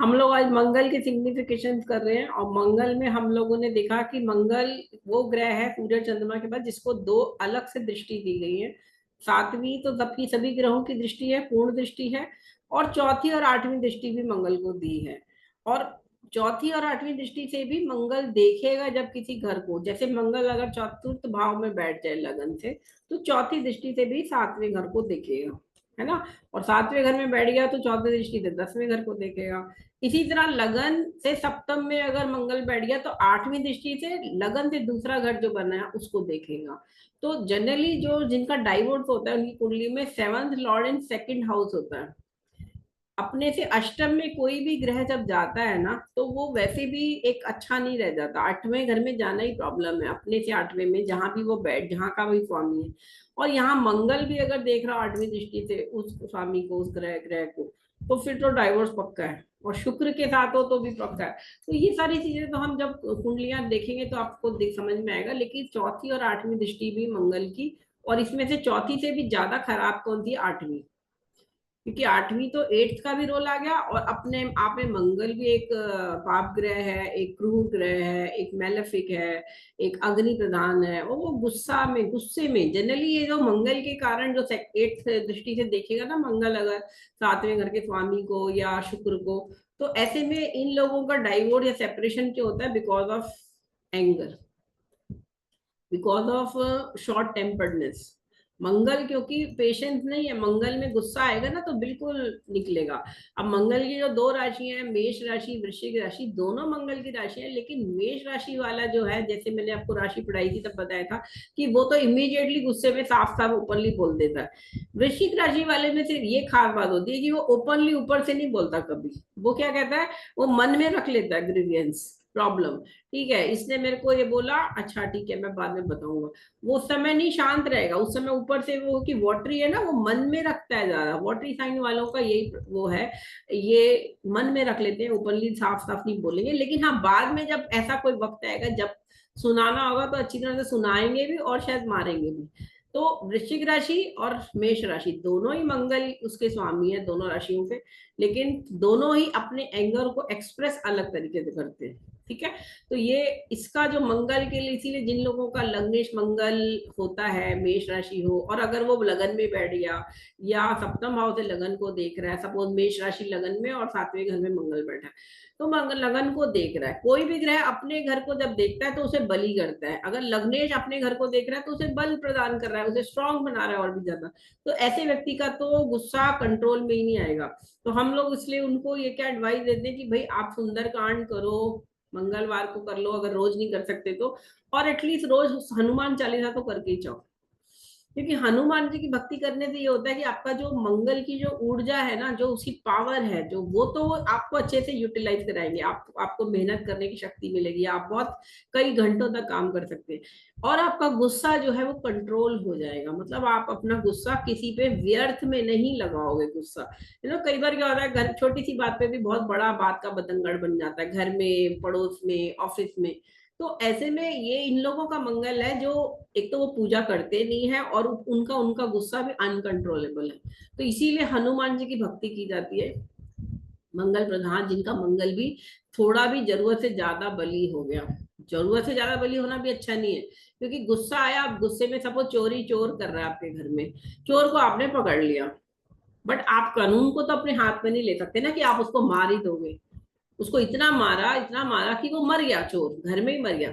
हम लोग आज मंगल के सिग्निफिकेशन कर रहे हैं, और मंगल में हम लोगों ने देखा कि मंगल वो ग्रह है सूर्य चंद्रमा के बाद जिसको दो अलग से दृष्टि दी गई है। सातवीं तो सबकी सभी ग्रहों की दृष्टि है, पूर्ण दृष्टि है। और चौथी और आठवीं दृष्टि भी मंगल को दी है। और चौथी और आठवीं दृष्टि से भी मंगल देखेगा जब किसी घर को, जैसे मंगल अगर चतुर्थ भाव में बैठ जाए लगन से, तो चौथी दृष्टि से भी सातवें घर को देखेगा, है ना। और सातवें घर में बैठ गया तो चौथी दृष्टि से दसवें घर को देखेगा। इसी तरह लगन से सप्तम में अगर मंगल बैठ गया तो आठवीं दृष्टि से लगन से दूसरा घर जो बना है उसको देखेगा। तो जनरली जो जिनका डाइवोर्स होता है उनकी कुंडली में seventh Lord in second house होता है। अपने से अष्टम में कोई भी ग्रह जब जाता है ना तो वो वैसे भी एक अच्छा नहीं रह जाता। आठवें घर में जाना ही प्रॉब्लम है, अपने से आठवें में जहां भी वो बैठ, जहां का भी स्वामी है। और यहाँ मंगल भी अगर देख रहा हो आठवीं दृष्टि से उस स्वामी को, उस ग्रह ग्रह को, तो फिर तो डाइवोर्स पक्का है। और शुक्र के साथ हो तो भी पक्का है। तो ये सारी चीजें तो हम जब कुंडलियां देखेंगे तो आपको दिख समझ में आएगा। लेकिन चौथी और आठवीं दृष्टि भी मंगल की, और इसमें से चौथी से भी ज्यादा खराब कौन थी? आठवीं। क्योंकि आठवीं तो एट्थ का भी रोल आ गया, और अपने आप में मंगल भी एक पाप ग्रह है, एक क्रूर ग्रह है, एक मेलेफिक है, एक अग्नि प्रधान है। और वो गुस्सा में, गुस्से में जनरली ये जो मंगल के कारण जो एट्थ दृष्टि से देखेगा ना मंगल अगर सातवें घर के स्वामी को या शुक्र को, तो ऐसे में इन लोगों का डाइवोर्स या सेपरेशन क्यों होता है? Because of anger, because of short temperedness. Mangal क्योंकि पेशेंस नहीं है, मंगल में गुस्सा आएगा ना तो बिल्कुल निकलेगा। अब मंगल की जो दो राशि है, मेष राशि वृश्चिक राशि, दोनों मंगल की राशि है। लेकिन मेष राशि वाला जो है, जैसे मैंने आपको राशि पढ़ाई थी तब बताया था कि वो तो इमीडिएटली गुस्से में साफ साफ ओपनली बोल देता है। वृश्चिक राशि वाले में सिर्फ ये खास बात होती है कि वो ओपनली ऊपर से नहीं बोलता कभी। वो क्या कहता है, वो मन में रख लेता है ग्रीवियंस, प्रॉब्लम। ठीक है, इसने मेरे को ये बोला, अच्छा ठीक है मैं बाद में बताऊंगा। वो उस समय नहीं शांत रहेगा, उस समय ऊपर से वो कि वॉटरी है ना, वो मन में रखता है ज्यादा। वॉटरी साइन वालों का यही वो है, ये मन में रख लेते हैं, ओपनली साफ साफ नहीं बोलेंगे। लेकिन हाँ, बाद में जब ऐसा कोई वक्त आएगा जब सुनाना होगा तो अच्छी तरह से सुनाएंगे भी, और शायद मारेंगे भी। तो वृश्चिक राशि और मेष राशि दोनों ही मंगल उसके स्वामी है, दोनों राशियों के। लेकिन दोनों ही अपने एंगर को एक्सप्रेस अलग तरीके से करते हैं। ठीक है। तो ये इसका जो मंगल के लिए, इसीलिए जिन लोगों का लग्नेश मंगल होता है, मेष राशि हो, और अगर वो लगन में बैठ गया या सप्तम भाव से लगन को देख रहा है, सपोज मेष राशि लगन में और सातवें घर में मंगल बैठा है, तो मंगल लगन को देख रहा है। कोई भी ग्रह अपने घर को जब देखता है तो उसे बली करता है। अगर लग्नेश अपने घर को देख रहा है तो उसे बल प्रदान कर रहा है, उसे स्ट्रांग बना रहा है और भी ज्यादा। तो ऐसे व्यक्ति का तो गुस्सा कंट्रोल में ही नहीं आएगा। तो हम लोग इसलिए उनको ये क्या एडवाइस देते हैं कि भाई आप सुंदरकांड करो, मंगलवार को कर लो अगर रोज नहीं कर सकते तो, और एटलीस्ट रोज हनुमान चालीसा तो करके ही जाओ। क्योंकि हनुमान जी की भक्ति करने से ये होता है कि आपका जो मंगल की जो ऊर्जा है ना, जो उसकी पावर है, जो वो आपको अच्छे से यूटिलाइज कराएंगे। आपको मेहनत करने की शक्ति मिलेगी, आप बहुत कई घंटों तक काम कर सकते हैं। और आपका गुस्सा जो है वो कंट्रोल हो जाएगा। मतलब आप अपना गुस्सा किसी पे व्यर्थ में नहीं लगाओगे। गुस्सा कई बार क्या होता है, घर छोटी सी बात पे भी बहुत बड़ा बात का बतंगड़ बन जाता है, घर में, पड़ोस में, ऑफिस में। तो ऐसे में ये इन लोगों का मंगल है जो, एक तो वो पूजा करते नहीं है, और उनका उनका गुस्सा भी अनकंट्रोलेबल है। तो इसीलिए हनुमान जी की भक्ति की जाती है। मंगल प्रधान जिनका मंगल भी थोड़ा भी जरूरत से ज्यादा बली हो गया। जरूरत से ज्यादा बली होना भी अच्छा नहीं है, क्योंकि गुस्सा आया, आप गुस्से में सपोज चोरी चोर कर रहा है आपके घर में, चोर को आपने पकड़ लिया, बट आप कानून को तो अपने हाथ में नहीं ले सकते ना कि आप उसको मार ही दोगे। उसको इतना मारा कि वो मर गया, चोर घर में ही मर गया।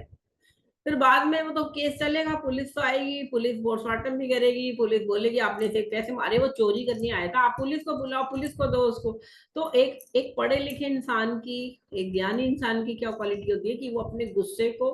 फिर बाद में वो तो केस चलेगा, पुलिस तो आएगी, पुलिस पोस्टमार्टम भी करेगी, पुलिस बोलेगी आपने से कैसे मारे, वो चोरी करने आया था, आप पुलिस को बुलाओ, पुलिस को दो उसको। तो एक एक पढ़े लिखे इंसान की, एक ज्ञानी इंसान की क्या क्वालिटी होती है कि वो अपने गुस्से को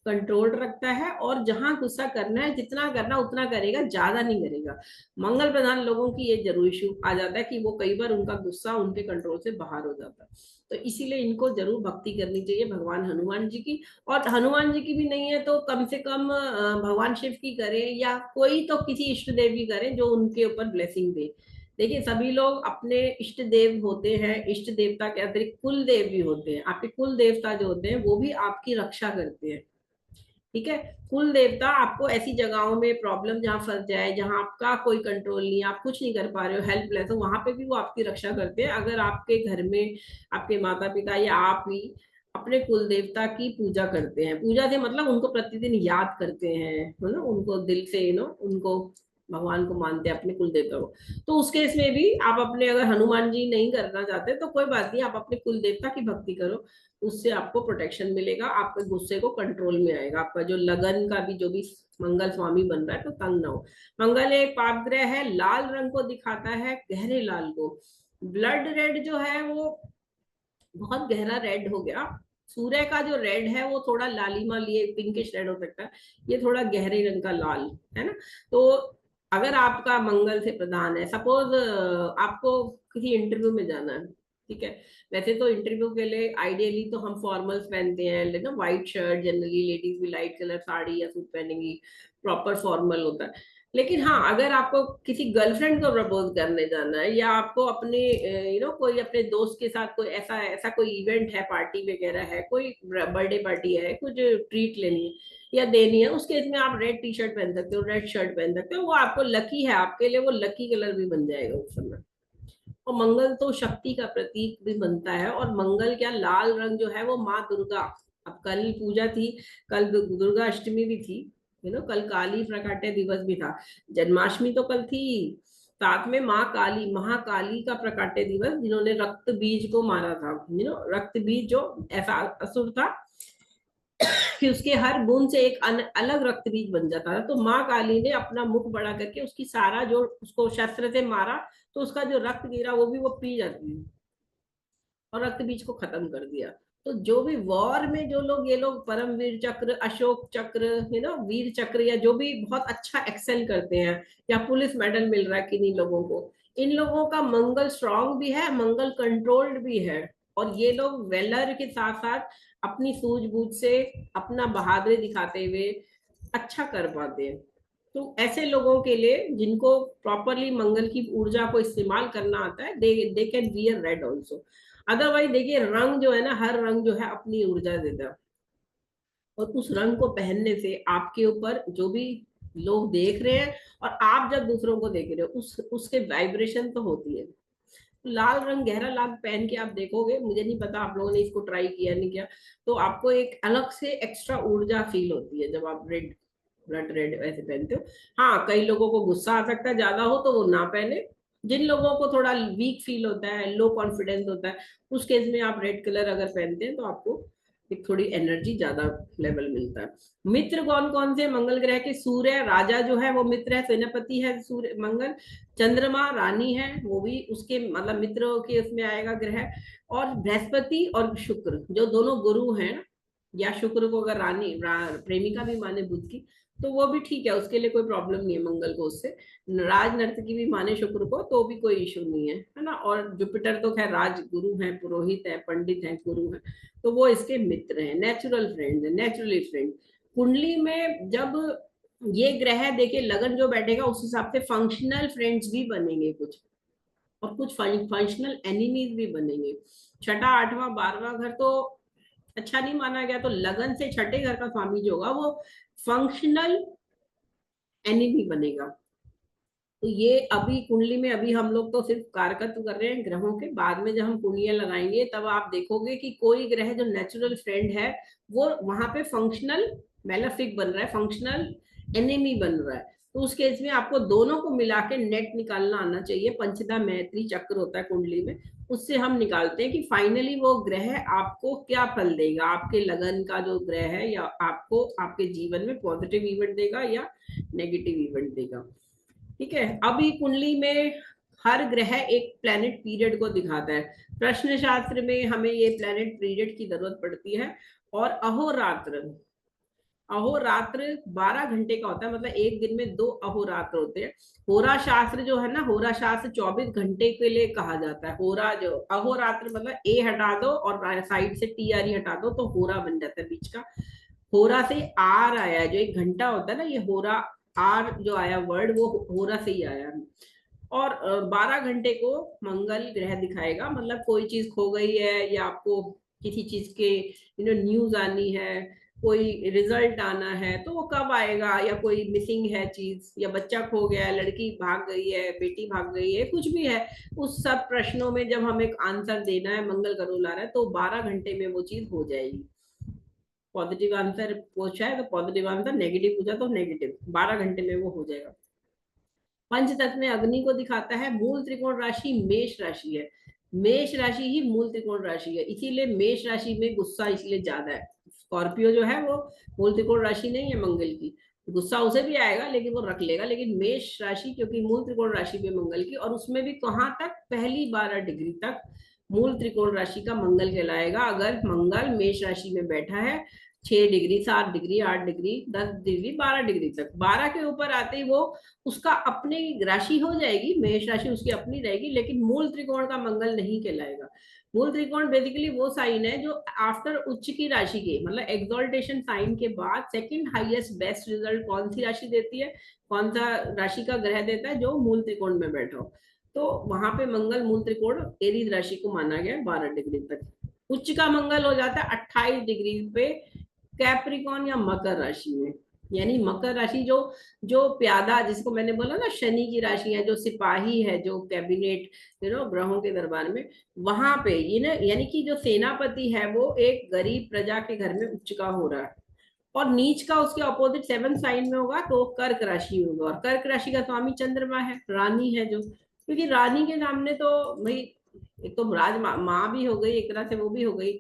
कंट्रोल रखता है, और जहां गुस्सा करना है, जितना करना उतना करेगा, ज्यादा नहीं करेगा। मंगल प्रधान लोगों की ये जरूर इशू आ जाता है कि वो कई बार उनका गुस्सा उनके कंट्रोल से बाहर हो जाता है। तो इसीलिए इनको जरूर भक्ति करनी चाहिए भगवान हनुमान जी की। और हनुमान जी की भी नहीं है तो कम से कम भगवान शिव की करें, या कोई तो किसी इष्ट देव की करें जो उनके ऊपर ब्लेसिंग दे। देखिए सभी लोग अपने इष्ट देव होते हैं, इष्ट देवता के अतिरिक्त कुल देव भी होते हैं। आपके कुल देवता जो होते हैं वो भी आपकी रक्षा करते हैं। ठीक है। कुल देवता आपको ऐसी जगहों में प्रॉब्लम जहां फंस जाए, जहां आपका कोई कंट्रोल नहीं, आप कुछ नहीं कर पा रहे हो, हेल्पलेस हो, वहां पे भी वो आपकी रक्षा करते हैं। अगर आपके घर में आपके माता पिता या आप ही अपने कुल देवता की पूजा करते हैं, पूजा से मतलब उनको प्रतिदिन याद करते हैं, है ना, उनको दिल से उनको भगवान को मानते हैं, अपने कुल देवता को, तो उस केस में भी आप अपने, अगर हनुमान जी नहीं करना चाहते तो कोई बात नहीं, आप अपने कुल देवता की भक्ति करो, उससे आपको प्रोटेक्शन मिलेगा, आपके गुस्से को कंट्रोल में आएगा, आपका जो लगन का भी जो भी मंगल स्वामी बन रहा है तो तंग ना हो। मंगल एक पाप ग्रह है, लाल रंग को दिखाता है, गहरे लाल को। ब्लड रेड जो है वो बहुत गहरा रेड हो गया। सूर्य का जो रेड है वो थोड़ा लालिमा लिए पिंकिश रेड हो सकता है, ये थोड़ा गहरे रंग का लाल है ना। तो अगर आपका मंगल से प्रधान है, सपोज आपको किसी इंटरव्यू में जाना है, ठीक है, वैसे तो इंटरव्यू के लिए आइडियली तो हम फॉर्मल्स पहनते हैं, लेकिन व्हाइट शर्ट, जनरली लेडीज भी लाइट कलर साड़ी या सूट पहनेंगी, प्रॉपर फॉर्मल होता है। लेकिन हाँ, अगर आपको किसी गर्लफ्रेंड को प्रपोज करने जाना है, या आपको अपने कोई अपने दोस्त के साथ कोई ऐसा ऐसा कोई इवेंट है, पार्टी वगैरह है, कोई बर्थडे पार्टी है, कुछ ट्रीट लेनी है या देनी है, उसके इसमें आप रेड टी शर्ट पहन सकते हो, रेड शर्ट पहन सकते हो, वो आपको लकी है, आपके लिए वो लकी कलर भी बन जाएगा उस समय। और मंगल तो शक्ति का प्रतीक भी बनता है, और मंगल क्या, लाल रंग जो है वो माँ दुर्गा। अब कल पूजा थी, कल दुर्गा अष्टमी भी थी, कल काली प्रकाट्य दिवस भी था, जन्माष्टमी तो कल थी, साथ में माँ काली, महाकाली का प्रकाट्य दिवस, जिन्होंने रक्त बीज को मारा था, रक्त बीज जो ऐसा असुर था कि उसके हर बूंद से एक अलग रक्त बीज बन जाता था, तो माँ काली ने अपना मुख बड़ा करके उसकी सारा जो उसको शस्त्र से मारा, तो उसका जो रक्त गिरा वो भी वो पी जाती है, और रक्त बीज को खत्म कर दिया। तो जो भी वॉर में जो लोग, ये लोग परम वीर चक्र, अशोक चक्र, वीर चक्र, या जो भी बहुत अच्छा एक्सेल करते हैं, या पुलिस मेडल मिल रहा है किन्हीं लोगों को, इन लोगों का मंगल स्ट्रांग भी है, मंगल कंट्रोल्ड भी है, और ये लोग वेलर के साथ साथ अपनी सूझबूझ से अपना बहादुरी दिखाते हुए अच्छा कर पाते हैं। तो ऐसे लोगों के लिए जिनको प्रॉपरली मंगल की ऊर्जा को इस्तेमाल करना आता है, they can wear red also. Otherwise देखिए, रंग जो है ना, हर रंग जो है अपनी ऊर्जा देता है, और उस रंग को पहनने से आपके ऊपर जो भी लोग देख रहे हैं, और आप जब दूसरों को देख रहे हो, उसके वाइब्रेशन तो होती है। लाल रंग, गहरा लाल पहन के आप देखोगे, मुझे नहीं पता आप लोगों ने इसको ट्राई किया नहीं किया, तो आपको एक अलग से एक्स्ट्रा ऊर्जा फील होती है जब आप रेड, ब्लड रेड ऐसे पहनते हो। हाँ, कई लोगों को गुस्सा आ सकता है, ज्यादा हो तो वो ना पहने, जिन लोगों को थोड़ा वीक फील होता है, लो कॉन्फिडेंस होता है, उस केस में आप रेड कलर अगर पहनते हैं तो आपको एक थोड़ी एनर्जी ज्यादा लेवल मिलता है। मित्र कौन कौन से मंगल ग्रह के, सूर्य राजा जो है वो मित्र है, सेनापति है सूर्य मंगल, चंद्रमा रानी है, वो भी उसके मतलब मित्रों के उसमें आएगा ग्रह, और बृहस्पति और शुक्र जो दोनों गुरु हैं, या शुक्र को अगर प्रेमिका भी माने बुध की, तो वो भी ठीक है, उसके लिए कोई प्रॉब्लम नहीं है मंगल को उससे। राज नर्तकी भी माने शुक्र को तो भी कोई इशू नहीं है ना। और जुपिटर तो खैर राज गुरु है, पुरोहित है, पंडित है, गुरु है, तो वो इसके मित्र हैं, नेचुरल फ्रेंड है, नेचुरली फ्रेंड। कुंडली में जब ये ग्रह देखिए लगन जो बैठेगा, उस हिसाब से फंक्शनल फ्रेंड्स भी बनेंगे कुछ, और कुछ फंक्शनल एनिमीज भी बनेंगे। छठा, आठवां, 12वां घर तो अच्छा नहीं माना गया, तो लगन से छठे घर का स्वामी जो होगा वो फंक्शनल एनिमी बनेगा। तो ये अभी कुंडली में अभी हम लोग तो सिर्फ कारकत्व कर रहे हैं ग्रहों के, बाद में जब हम कुंडलियां लगाएंगे तब आप देखोगे कि कोई ग्रह जो नेचुरल फ्रेंड है वो वहां पे फंक्शनल मेलेफिक बन रहा है, फंक्शनल एनिमी बन रहा है। तो उस केस में आपको दोनों को मिला के नेट निकालना आना चाहिए, पंचदा मैत्री चक्र होता है कुंडली में, उससे हम निकालते हैं कि फाइनली वो ग्रह आपको क्या फल देगा, आपके लगन का जो ग्रह है, या आपको आपके जीवन में पॉजिटिव इवेंट देगा या नेगेटिव इवेंट देगा। ठीक है। अभी कुंडली में हर ग्रह एक प्लेनेट पीरियड को दिखाता है, प्रश्न शास्त्र में हमें ये प्लेनेट पीरियड की जरूरत पड़ती है। और अहोरात्र, अहोरात्र 12 घंटे का होता है, मतलब एक दिन में 2 अहोरात्र होते हैं। होरा शास्त्र जो है ना, होरा शास्त्र 24 घंटे के लिए कहा जाता है। होरा जो अहोरात्र मतलब ए हटा दो और साइड से टी आर ई हटा दो तो होरा बन जाता है बीच का। होरा से आर आया है, जो एक घंटा होता है ना, ये होरा आर जो आया वर्ड वो होरा से ही आया। और 12 घंटे को मंगल ग्रह दिखाएगा, मतलब कोई चीज खो गई है, या आपको किसी चीज के न्यूज आनी है, कोई रिजल्ट आना है तो वो कब आएगा, या कोई मिसिंग है चीज, या बच्चा खो गया है, लड़की भाग गई है, बेटी भाग गई है, कुछ भी है, उस सब प्रश्नों में जब हमें आंसर देना है, मंगल का रूल आ रहा है, तो 12 घंटे में वो चीज हो जाएगी। पॉजिटिव आंसर पूछा है तो पॉजिटिव आंसर, नेगेटिव पूछा तो नेगेटिव, 12 घंटे में वो हो जाएगा। पंचतत्व में अग्नि को दिखाता है। मूल त्रिकोण राशि मेष राशि है। मेष राशि ही मूल त्रिकोण राशि है, इसीलिए मेष राशि में गुस्सा इसलिए ज्यादा है। स्कॉर्पियो जो है वो मूल त्रिकोण राशि नहीं है मंगल की, गुस्सा उसे भी आएगा लेकिन वो रख लेगा। लेकिन मेष राशि क्योंकि मूल त्रिकोण राशि में मंगल की, और उसमें भी कहाँ तक, पहली 12 डिग्री तक मूल त्रिकोण राशि का मंगल कहलाएगा। अगर मंगल मेष राशि में बैठा है 6 degree, 7 degree, 8 degree, 10 degree, 12 degree तक, 12 के ऊपर आते ही वो उसका अपनी राशि हो जाएगी, मेष राशि उसकी अपनी रहेगी, लेकिन मूल त्रिकोण का मंगल नहीं कहलाएगा। मूल त्रिकोण बेसिकली वो साइन है जो आफ्टर उच्च की राशि के, मतलब एक्सॉल्टेशन साइन के बाद सेकंड हाईएस्ट बेस्ट रिजल्ट कौन सी राशि देती है, कौन सा राशि का ग्रह देता है, जो मूल त्रिकोण में बैठा हो। तो वहां पे मंगल मूल त्रिकोण एरीज राशि को माना गया 12 डिग्री तक। उच्च का मंगल हो जाता है 28 डिग्री पे कैप्रिकॉन या मकर राशि में। यानी मकर राशि जो जो प्यादा, जिसको मैंने बोला ना शनि की राशि है, जो सिपाही है, जो कैबिनेट ग्रहों के दरबार में, वहां पे ये ना, यानी कि जो सेनापति है वो एक गरीब प्रजा के घर में उच्च का हो रहा है, और नीच का उसके ऑपोजिट 7 साइन में होगा तो कर्क राशि होगा। और कर्क राशि का स्वामी चंद्रमा है, रानी है जो, क्योंकि रानी के सामने तो भाई एक तो राज माँ भी हो गई एक तरह से, वो भी हो गई,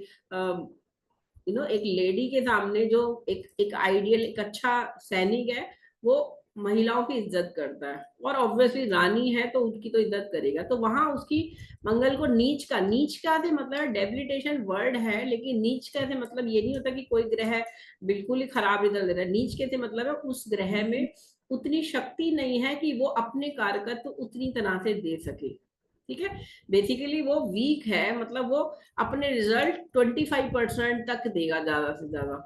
एक लेडी के सामने जो एक एक आइडियल, एक अच्छा सैनिक है, वो महिलाओं की इज्जत करता है, और ऑब्वियसली रानी है तो उनकी तो इज्जत करेगा। तो वहां उसकी मंगल को नीच का से मतलब डेबिलिटेशन वर्ड है, लेकिन नीच का से मतलब ये नहीं होता कि कोई ग्रह बिल्कुल ही खराब रिजल्ट दे रहा है। नीच के से मतलब है उस ग्रह में उतनी शक्ति नहीं है कि वो अपने कारकत्व उतनी तरह से दे सके। ठीक है, बेसिकली वो वीक है, मतलब वो अपने रिजल्ट 25% तक देगा ज्यादा से ज्यादा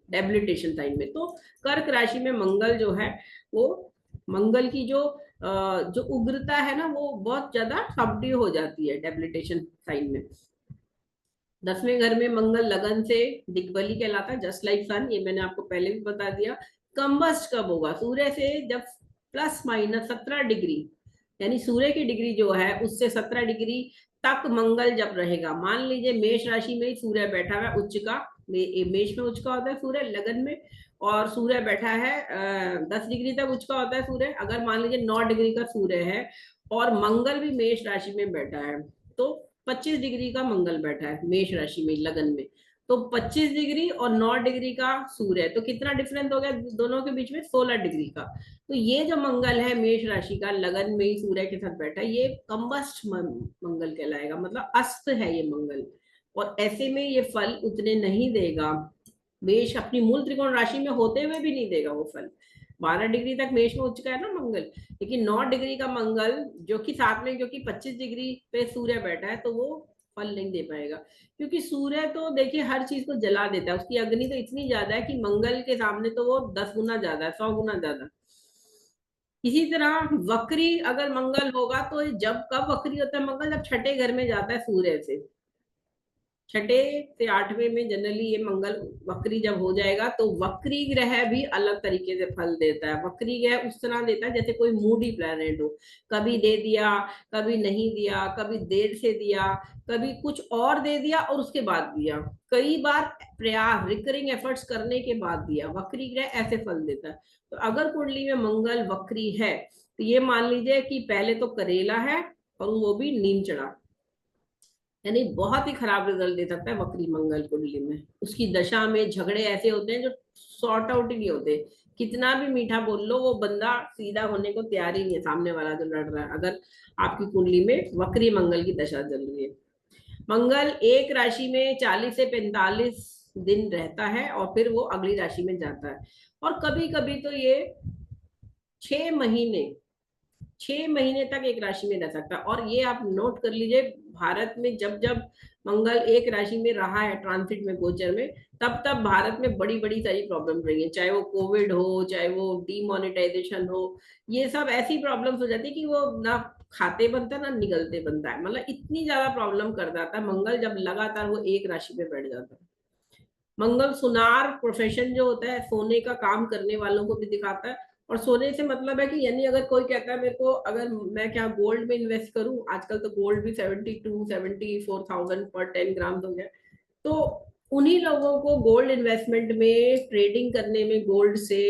डेबिलिटेशन टाइम में। तो कर्क राशि में मंगल जो है वो, मंगल की जो उग्रता है ना, वो बहुत ज्यादा सबड्यू हो जाती है डेबिलिटेशन साइन में। 10वें घर में मंगल लगन से दिग्बली कहलाता है, जस्ट लाइक सन, ये मैंने आपको पहले भी बता दिया। कंबस्ट कब होगा, सूर्य से जब +-17 डिग्री, यानी सूर्य की डिग्री जो है उससे 17 डिग्री तक मंगल जब रहेगा। मान लीजिए मेष राशि में ही सूर्य बैठा हुआ है उच्च का, मेष में उच्च का होता है सूर्य लगन में, और सूर्य बैठा है 10 डिग्री तक उच्च का होता है सूर्य। अगर मान लीजिए 9 डिग्री का सूर्य है और मंगल भी मेष राशि में बैठा है, तो 25 डिग्री का मंगल बैठा है मेष राशि में लगन में, तो 25 डिग्री और 9 डिग्री का सूर्य, तो कितना डिफरेंस हो गया दोनों के बीच में, 16 डिग्री का। तो ये जो मंगल है मेष राशि का लगन में ही सूर्य के साथ बैठा है, ये कंबस्ट मंगल कहलाएगा, मतलब अस्त है ये मंगल। और ऐसे में ये फल उतने नहीं देगा, मेष अपनी मूल त्रिकोण राशि में होते हुए भी नहीं देगा वो फल। 12 डिग्री तक मेष में उच्च का है ना मंगल, लेकिन 9 डिग्री का मंगल जो कि साथ में, क्योंकि 25 डिग्री पे सूर्य बैठा है, तो वो फल नहीं दे पाएगा। क्योंकि सूर्य तो देखिए हर चीज को जला देता है, उसकी अग्नि तो इतनी ज्यादा है कि मंगल के सामने तो वो 10 गुना ज्यादा है, 100 गुना ज्यादा। इसी तरह वक्री अगर मंगल होगा तो जब कब वक्री होता है मंगल, जब छठे घर में जाता है सूर्य से, छठे से 8वें में जनरली ये मंगल वक्री जब हो जाएगा, तो वक्री ग्रह भी अलग तरीके से फल देता है। वक्री ग्रह उस तरह देता है जैसे कोई मूडी प्लैनेट हो, कभी दे दिया, कभी नहीं दिया, कभी देर से दिया, कभी कुछ और दे दिया और उसके बाद दिया, कई बार प्रयास रिकरिंग एफर्ट्स करने के बाद दिया। वक्री ग्रह ऐसे फल देता है। तो अगर कुंडली में मंगल वक्री है तो ये मान लीजिए कि पहले तो करेला है, और वो भी नीम चढ़ा, यानी बहुत ही खराब रिजल्ट दे सकता है वक्री मंगल कुंडली में। उसकी दशा में झगड़े ऐसे होते हैं जो सॉर्ट आउट ही नहीं होते, कितना भी मीठा बोल लो वो बंदा सीधा होने को तैयार ही नहीं है, सामने वाला जो लड़ रहा है, अगर आपकी कुंडली में वक्री मंगल की दशा चल रही है। मंगल एक राशि में 40 से 45 दिन रहता है और फिर वो अगली राशि में जाता है, और कभी कभी तो ये 6 महीने, 6 महीने तक एक राशि में रह सकता है। और ये आप नोट कर लीजिए, भारत में जब जब मंगल एक राशि में रहा है ट्रांसिट में, गोचर में, तब तब भारत में बड़ी बड़ी सारी प्रॉब्लम रही है, चाहे वो कोविड हो, चाहे वो डीमोनेटाइजेशन हो, ये सब ऐसी प्रॉब्लम्स हो जाती है कि वो ना खाते बनता है ना निकलते बनता है, मतलब इतनी ज्यादा प्रॉब्लम कर जाता है मंगल जब लगातार वो एक राशि में बैठ जाता है। मंगल सुनार प्रोफेशन जो होता है, सोने का काम करने वालों को भी दिखाता है। और सोने से मतलब है कि यानी अगर कोई कहता है मेरे को, अगर मैं क्या गोल्ड में इन्वेस्ट करूं, आजकल तो गोल्ड भी 72-74,000 पर 10 ग्राम हो गया, तो उन्हीं लोगों को गोल्ड इन्वेस्टमेंट में, ट्रेडिंग करने में, गोल्ड से,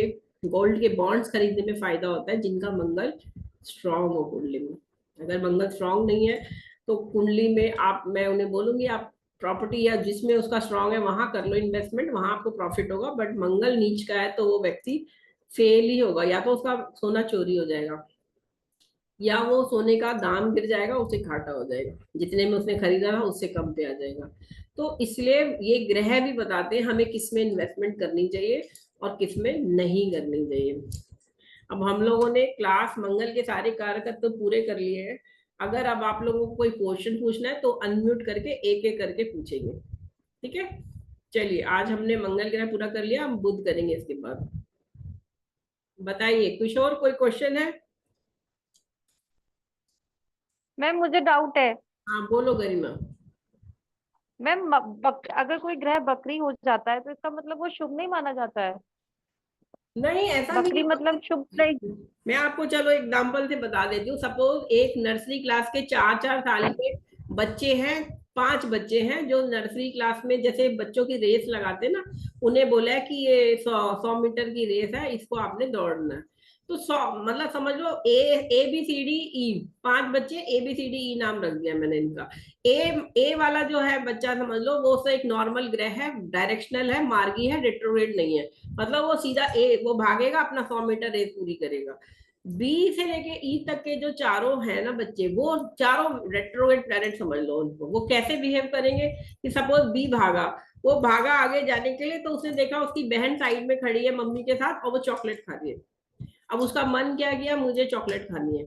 गोल्ड के बॉन्ड्स खरीदने में फायदा होता है, जिनका मंगल स्ट्रांग हो कुंडली में। अगर मंगल स्ट्रांग नहीं है तो कुंडली में आप, मैं उन्हें बोलूंगी आप प्रॉपर्टी या जिसमें उसका स्ट्रांग है वहां कर लो इन्वेस्टमेंट, वहां आपको प्रॉफिट होगा। बट मंगल नीच का है तो वो व्यक्ति फेल ही होगा, या तो उसका सोना चोरी हो जाएगा, या वो सोने का दाम गिर जाएगा, उसे घाटा हो जाएगा, जितने में उसने खरीदा था उससे कम पे आ जाएगा। तो इसलिए ये ग्रह भी बताते हैं हमें किस में इन्वेस्टमेंट करनी चाहिए और किस में नहीं करनी चाहिए। अब हम लोगों ने क्लास मंगल के सारे कारक तो पूरे कर लिए हैं। अगर अब आप लोगों को कोई क्वेश्चन पूछना है तो अनम्यूट करके एक एक करके पूछेंगे, ठीक है? चलिए, आज हमने मंगल ग्रह पूरा कर लिया, हम बुध करेंगे इसके बाद। बताइए, कुछ और कोई क्वेश्चन है? मैम मुझे डाउट है। हाँ बोलो गरिमा। मैम अगर कोई ग्रह बकरी हो जाता है तो इसका मतलब वो शुभ नहीं माना जाता है? नहीं, ऐसा नहीं बकरी है। मतलब शुभ नहीं? मैं आपको चलो एग्जांपल से बता देती हूँ। सपोज एक नर्सरी क्लास के 4-4 साल के बच्चे हैं, 5 बच्चे हैं जो नर्सरी क्लास में जैसे बच्चों की रेस लगाते हैं ना, उन्हें बोला है कि ये 100 मीटर की रेस है, इसको आपने दौड़ना है। तो 100 मतलब समझ लो ABCDE, 5 बच्चे ABCDE नाम रख दिया मैंने इनका। ए ए वाला जो है बच्चा, समझ लो वो उससे एक नॉर्मल ग्रह है, डायरेक्शनल है, मार्गी है, रेट्रोग्रेड नहीं है। मतलब वो सीधा वो भागेगा, अपना 100 मीटर रेस पूरी करेगा। बी से लेके ई तक के जो चारों है ना बच्चे, वो चारों रेट्रोग्रेड प्लैनेट समझ लो उनको। वो कैसे बिहेव करेंगे कि सपोज बी भागा, वो भागा आगे जाने के लिए, तो उसने देखा उसकी बहन साइड में खड़ी है मम्मी के साथ और वो चॉकलेट खा रही है। अब उसका मन क्या किया, मुझे चॉकलेट खानी है।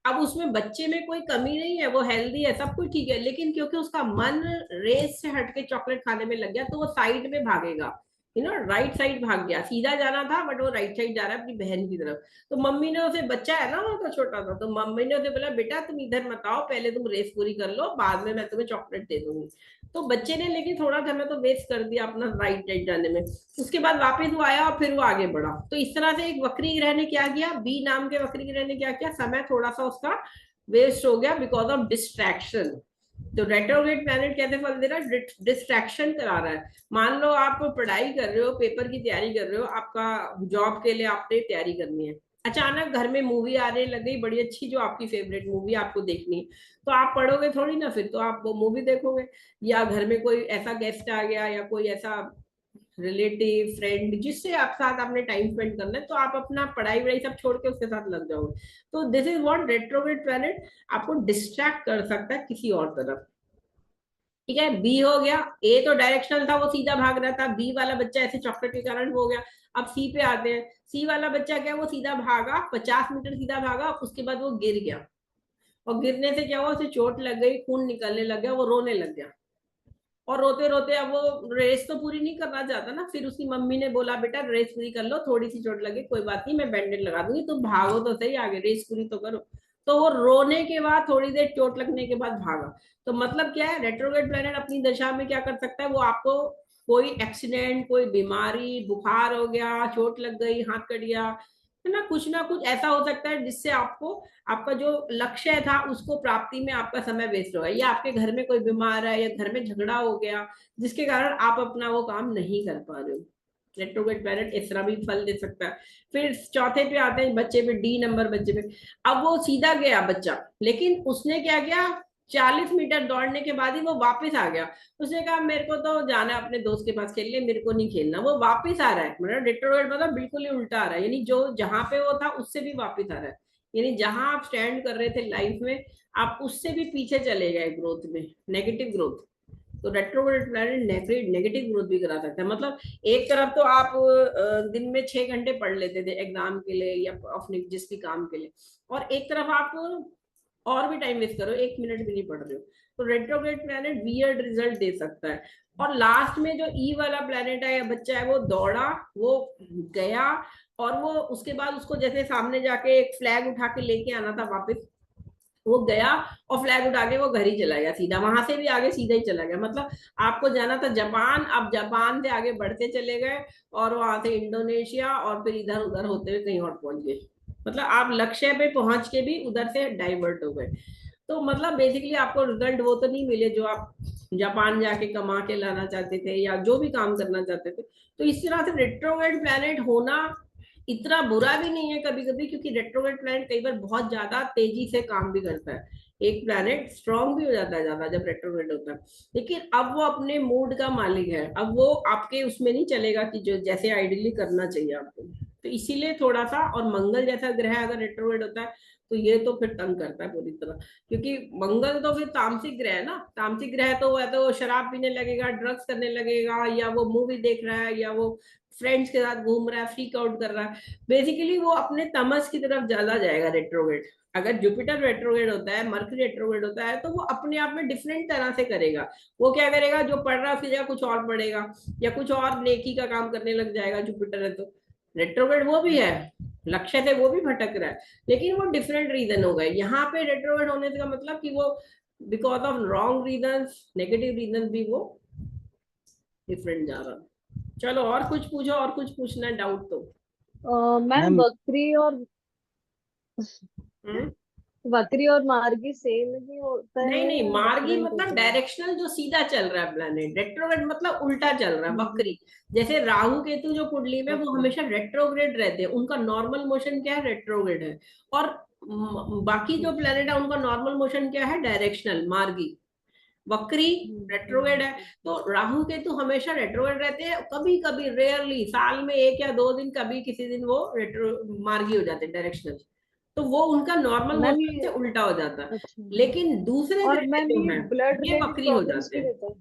अब उसमें बच्चे में कोई कमी नहीं है, वो हेल्दी है, सब कुछ ठीक है, लेकिन क्योंकि उसका मन रेस से हटके चॉकलेट खाने में लग गया, तो वो साइड में भागेगा, राइट साइड भाग गया। सीधा जाना था बट वो राइट साइड जा रहा है अपनी बहन की तरफ। तो मम्मी ने उसे, बच्चा है ना वो तो छोटा था, तो मम्मी ने उसे बोला बेटा तुम इधर मत आओ, पहले तुम रेस पूरी कर लो, बाद में मैं तुम्हें चॉकलेट दे दूंगी। तो बच्चे ने लेकिन थोड़ा समय तो वेस्ट कर दिया अपना राइट साइड जाने में। उसके बाद वापस वो आया और फिर वो आगे बढ़ा। तो इस तरह से एक वक्री ग्रह ने क्या किया, बी नाम के वक्री ग्रह ने क्या किया, समय थोड़ा सा उसका वेस्ट हो गया बिकॉज ऑफ डिस्ट्रैक्शन। तो रेट्रोग्रेड प्लैनेट कैसे फल दे रहा है, डिस्ट्रैक्शन करा रहा है। मान लो आप पढ़ाई कर रहे हो, पेपर की तैयारी कर रहे हो, आपका जॉब के लिए आपने तैयारी करनी है, अचानक घर में मूवी आने लग गई बड़ी अच्छी, जो आपकी फेवरेट मूवी आपको देखनी है, तो आप पढ़ोगे थोड़ी ना, फिर तो आप वो मूवी देखोगे। या घर में कोई ऐसा गेस्ट आ गया या कोई ऐसा रिलेटिव फ्रेंड जिससे आप साथ आपने टाइम स्पेंड करना है, तो आप अपना पढ़ाई वढ़ाई सब छोड़ के उसके साथ लग जाओगे। तो this is what retrograde planet आपको डिस्ट्रैक्ट कर सकता है किसी और तरफ। ठीक है, बी हो गया। ए तो डायरेक्शनल था, वो सीधा भाग रहा था, बी वाला बच्चा ऐसे चॉकलेट के कारण हो गया। अब सी पे आते हैं। सी वाला बच्चा क्या, वो सीधा भागा 50 मीटर सीधा भागा, उसके बाद वो गिर गया। और गिरने से क्या हुआ, उसे चोट लग गई, खून निकलने लग गया, वो रोने लग गया। और रोते रोते अब वो रेस तो पूरी नहीं करना चाहता ना, फिर उसकी मम्मी ने बोला बेटा रेस पूरी कर लो, थोड़ी सी चोट लगे कोई बात नहीं, मैं बैंडेज लगा दूंगी, तुम भागो तो सही आगे, रेस पूरी तो करो। तो वो रोने के बाद थोड़ी देर चोट लगने के बाद भागा। तो मतलब क्या है, रेट्रोग्रेड प्लैनेट अपनी दशा में क्या कर सकता है, वो आपको कोई एक्सीडेंट, कोई बीमारी, बुखार हो गया, चोट लग गई, हाथ कट गया, है ना कुछ ऐसा हो सकता है जिससे आपको आपका जो लक्ष्य था उसको प्राप्ति में आपका समय वेस्ट होगा, या आपके घर में कोई बीमार है, या घर में झगड़ा हो गया जिसके कारण आप अपना वो काम नहीं कर पा रहे हो। रेट्रोग्रेड प्लैनेट इस तरह भी फल दे सकता है। फिर चौथे पे आते हैं बच्चे पे, डी नंबर बच्चे पे। अब वो सीधा गया बच्चा, लेकिन उसने क्या किया, 40 मीटर दौड़ने के बाद ही वो वापस आ गया। उसने कहा मेरे को तो जाना है अपने दोस्त के पास खेलने, मेरे को नहीं खेलना। वो वापस आ रहा है, मतलब रेट्रोग्रेड मतलब बिल्कुल ही उल्टा आ रहा है, यानी जो जहां पे वो था उससे भी वापस आ रहा है। यानी जहां आप स्टैंड कर रहे थे लाइफ में, आप उससे भी पीछे चले गए ग्रोथ में, नेगेटिव ग्रोथ। तो रेट्रोग्रेड प्लैनेट नेगेटिव ग्रोथ भी करा सकता है। मतलब एक तरफ तो आप दिन में 6 घंटे पढ़ लेते थे एग्जाम के लिए या अपने जिस भी काम के लिए, और एक तरफ आप और भी टाइम वेस्ट करो, 1 मिनट भी नहीं पढ़ रहे हो। तो रेट्रोग्रेड प्लैनेट वियर्ड रिजल्ट दे सकता है। और लास्ट में जो ई वाला प्लैनेट है या बच्चा है, वो दौड़ा, वो गया, और वो उसके बाद उसको जैसे सामने जाके एक फ्लैग उठा के लेके आना था वापस, वो गया और फ्लैग उठा के वो घर ही चला गया सीधा, वहां से भी आगे सीधा ही चला गया। मतलब आपको जाना था जापान, अब जापान से आगे बढ़ते चले गए और वहां से इंडोनेशिया और फिर इधर उधर होते हुए कहीं और पहुंच गए। मतलब आप लक्ष्य पे पहुंच के भी उधर से डाइवर्ट हो गए। तो मतलब बेसिकली आपको रिजल्ट वो तो नहीं मिले जो आप जापान जाके कमा के लाना चाहते थे या जो भी काम करना चाहते थे। तो इस तरह से रेट्रोग्रेड प्लैनेट होना इतना बुरा भी नहीं है कभी कभी, क्योंकि रेट्रोग्रेड प्लैनेट कई बार बहुत ज्यादा तेजी से काम भी करता है। एक प्लैनेट स्ट्रांग भी हो जाता है ज्यादा जब रेट्रोग्रेड होता है, लेकिन अब वो अपने मूड का मालिक है, अब वो आपके उसमें नहीं चलेगा कि जो जैसे आइडियली करना चाहिए आपको। तो इसीलिए थोड़ा सा, और मंगल जैसा ग्रह अगर रेट्रोग्रेड होता है तो ये तो फिर तंग करता है पूरी तरह, क्योंकि मंगल तो फिर तामसिक ग्रह है ना। तामसिक ग्रह तो वह तो शराब पीने लगेगा, ड्रग्स करने लगेगा, या वो मूवी देख रहा है, या वो फ्रेंड्स के साथ घूम रहा है, फ्रीक आउट कर रहा है। बेसिकली वो अपने तमस की तरफ ज्यादा जाएगा रेट्रोग्रेड। अगर जुपिटर रेट्रोग्रेड होता है, मरकरी रेट्रोग्रेड होता है, तो वो अपने आप में डिफरेंट तरह से करेगा। वो क्या करेगा, जो पढ़ रहा है उसकी जगह कुछ और पढ़ेगा, या कुछ और नेकी का काम करने लग जाएगा। जुपिटर है तो रेट्रोग्रेड वो भी है, लक्ष्य से वो भी भटक रहा है, लेकिन वो डिफरेंट रीजन हो गए। यहाँ पे रेट्रोग्रेड होने का मतलब कि वो because of wrong reason, negative reason भी वो डिफरेंट जा रहा। चलो और कुछ पूछो, और कुछ पूछना है डाउट तो। मैम मैम हम्म। बकरी और मार्गी सेम ही होता नहीं है नहीं, या मार्गी डिफरेंट मतलब होता है? डायरेक्शनल जो सीधा चल रहा है प्लैनेट, रेट्रोग्रेड मतलब उल्टा चल रहा है, हम्म, वक्री। जैसे राहु केतु जो कुंडली में वो अच्छा। हमेशा रेट्रोग्रेड रहते हैं, उनका नॉर्मल मोशन क्या है, रेट्रोग्रेड है। और बाकी जो अच्छा। प्लैनेट है उनका नॉर्मल मोशन क्या है, डायरेक्शनल, मार्गी। वक्री रेट्रोग्रेड है। तो राहु केतु हमेशा रेट्रोग्रेड रहते हैं, कभी कभी रेयरली साल में 1 या 2 दिन, कभी किसी दिन वो रेट्रो मार्गी हो जाते हैं, डायरेक्शनल। तो वो उनका नॉर्मल मैम मोशन से ये उल्टा हो जाता है। अच्छा। लेकिन दूसरे और ग्रह मैम जो ये हैं ब्लड ये रिलेटेड वक्री हो प्रॉब्लम्स जाते भी हैं। देता है?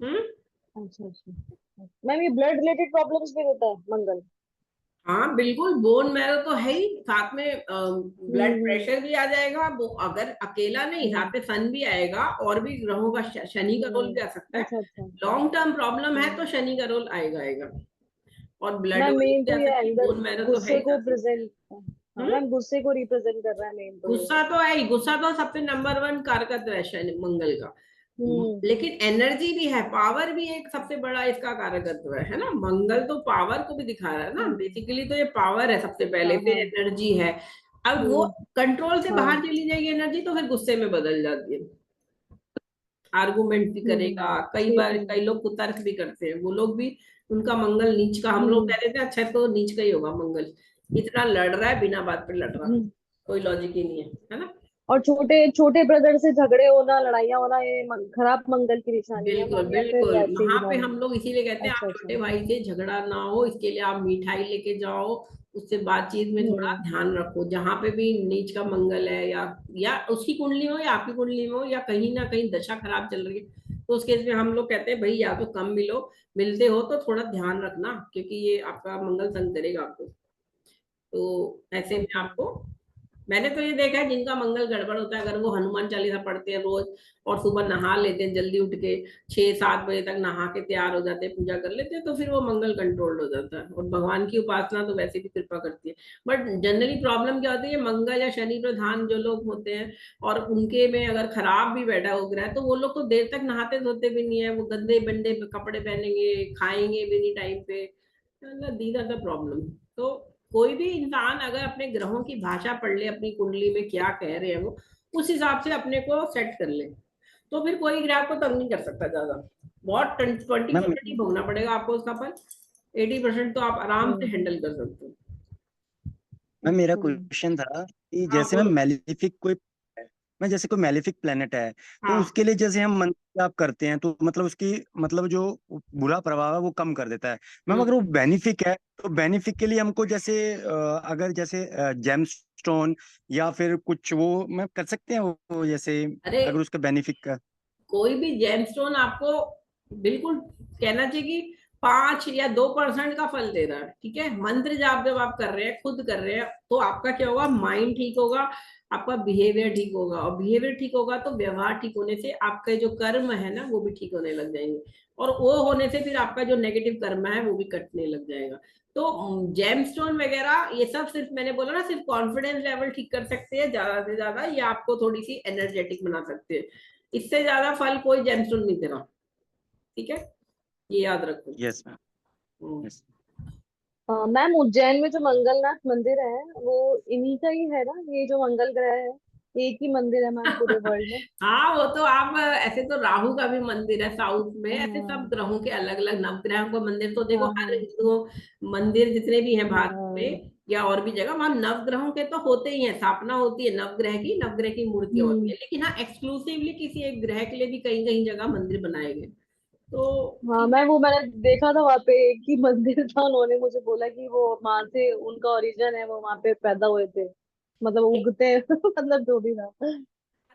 हम्म। अच्छा अच्छा। मैम ये ब्लड रिलेटेड प्रॉब्लम्स भी देता है मंगल? हाँ बिल्कुल, बोन मैरो तो है ही, साथ में ब्लड हम्म। प्रेशर भी आ जाएगा। वो अगर अकेला नहीं, हम्म साथ में सन भी आएगा, और भी ग्रहों का शनि का रोल भी आ सकता है। अच्छा अच्छा। लॉन्ग टर्म प्रॉब्लम है तो हम्म। शनि का रोल आएगा आएगा। और ब्लड मैम वाइज मेन भी तो आ ये सकती है, एंगर बोन मैरो तो है गुस्से ही को साथ में। प्रेजेंट, हाँ हम्म। मैम गुस्से को रिप्रेजेंट कर रहा है मेन तो ये। गुस्सा तो है ही, गुस्सा तो सबसे नंबर वन कारकत्व है शनि मंगल का। हम्म लेकिन एनर्जी भी है, पावर भी एक सबसे बड़ा इसका कारकत्व है ना। मंगल तो पावर को भी दिखा रहा है ना, हम्म, बेसिकली तो ये पावर है सबसे पहले, हाँ फिर हाँ। एनर्जी है। अब वो हम्म, कंट्रोल से बाहर हाँ। चली जाएगी एनर्जी तो फिर गुस्से में बदल जाती है। आर्गुमेंट भी करेगा, कई ठीक बार है। कई लोग कुतर्क भी करते हैं, वो लोग भी, उनका मंगल नीच का। हम लोग हम्म कहते थे अच्छा तो नीच का ही होगा मंगल, इतना लड़ रहा है बिना बात पे लड़ रहा, हम्म। कोई लॉजिक ही नहीं है ना। और छोटे छोटे ब्रदर से झगड़े होना, लड़ाइयाँ होना, ये खराब मंगल की निशानी है बिल्कुल मैम, या फिर बिल्कुल, वैसे ही वहां पे नॉर्मल? हम लोग इसीलिए कहते हैं आप अच्छा अच्छा। छोटे भाई से झगड़ा ना हो, इसके लिए आप मिठाई लेके जाओ, उससे बातचीत में थोड़ा हम्म ध्यान रखो। जहां पे भी नीच का मंगल है, या उसकी कुंडली में हो या आपकी कुंडली में हो, या कहीं ना कहीं दशा खराब चल रही है, तो उस केस में हम लोग कहते हैं भाई या तो कम मिलो, मिलते हो तो थोड़ा ध्यान रखना, क्योंकि ये आपका मंगल तंग करेगा आपको। तो ऐसे में अच्छा। आपको, मैंने तो ये देखा है जिनका मंगल गड़बड़ होता है, अगर वो हनुमान चालीसा पढ़ते हैं रोज, और सुबह नहा लेते हैं जल्दी उठ के, 6-7 बजे तक नहा के तैयार हो जाते हैं, पूजा कर लेते हैं, तो फिर वो मंगल कंट्रोल्ड हो जाता है। और भगवान की उपासना तो वैसे भी कृपा करती है। बट जनरली प्रॉब्लम क्या होती है, मंगल या शनि प्रधान जो लोग होते हैं, और उनके में अगर खराब भी बैठा हो ग्रह, तो वो लोग तो देर तक नहाते धोते भी नहीं है, वो गंदे बंदे कपड़े पहनेंगे, खाएंगे भी नहीं टाइम पे। These are the problem. तो कोई भी इंसान अगर अपने ग्रहों की भाषा पढ़ ले, अपनी कुंडली में क्या कह रहे हैं वो, उस हिसाब से अपने को सेट कर ले, तो फिर कोई ग्रह को तंग नहीं कर सकता ज्यादा। बहुत 20% मैम ही भोगना पड़ेगा आपको उसका, पर 80% तो आप आराम से हम्म। हैंडल कर सकते हो। मैम मेरा अच्छा। क्वेश्चन था कि हाँ जैसे मैम बोलो। मैलेफिक कोई मैं जैसे कोई मैलेफिक प्लेनेट है, तो हाँ उसके लिए जैसे हम मंत्र जाप करते हैं तो मतलब उसकी मतलब जो बुरा प्रभाव है वो कम कर देता है। मैम अगर वो हम्म। बेनिफिक है तो बेनिफिक के लिए हमको जैसे अगर जैसे जेम स्टोन या फिर कुछ वो मैं कर सकते हैं वो जैसे अरे अगर उसका बेनिफिक का। कोई भी जेमस्टोन आपको बिल्कुल कहना चाहिए कि 5 या 2% का फल दे रहा है, ठीक है। मंत्र जाप जब आप कर रहे हैं, खुद कर रहे हैं, तो आपका क्या होगा, माइंड ठीक होगा, आपका बिहेवियर ठीक होगा, और बिहेवियर ठीक होगा तो व्यवहार ठीक होने से आपके जो कर्म है ना वो भी ठीक होने लग जाएंगे, और वो होने से फिर आपका जो नेगेटिव कर्म है वो भी कटने लग जाएगा। तो जेमस्टोन वगैरह ये सब सिर्फ मैंने बोला ना, सिर्फ कॉन्फिडेंस लेवल ठीक कर सकते हैं ज्यादा से ज्यादा, या आपको थोड़ी सी एनर्जेटिक बना सकते हैं, इससे ज्यादा फल कोई जेमस्टोन नहीं दे रहा, ठीक है, ये याद रखो। Yes ma'am. Hmm. Yes. Ma'am Ujjain में जो मंगलनाथ मंदिर है वो इन्हीं का ही है ना, ये जो मंगल ग्रह है एक ही मंदिर है मैम पूरे वर्ल्ड में? हाँ वो तो आप ऐसे तो राहु का भी मंदिर है साउथ में, ऐसे सब हाँ ग्रहों के अलग अलग नवग्रहों का मंदिर तो देखो, हाँ हर हाँ हिंदू मंदिर जितने भी हैं भारत हाँ। में या और भी जगह, वहां नवग्रहों के तो होते ही हैं, स्थापना होती है नवग्रह की, नवग्रह की मूर्तियां होती हम्म। है, लेकिन हाँ एक्सक्लूसिवली किसी एक ग्रह के लिए भी कहीं कहीं जगह मंदिर बनाए गए, तो हाँ मैम वो मैंने देखा था वहाँ पे एक ही मंदिर था, उन्होंने मुझे बोला कि वो वहां से उनका ओरिजिन है, वो वहां पे पैदा हुए थे, मतलब उगते हैं मतलब जो भी था।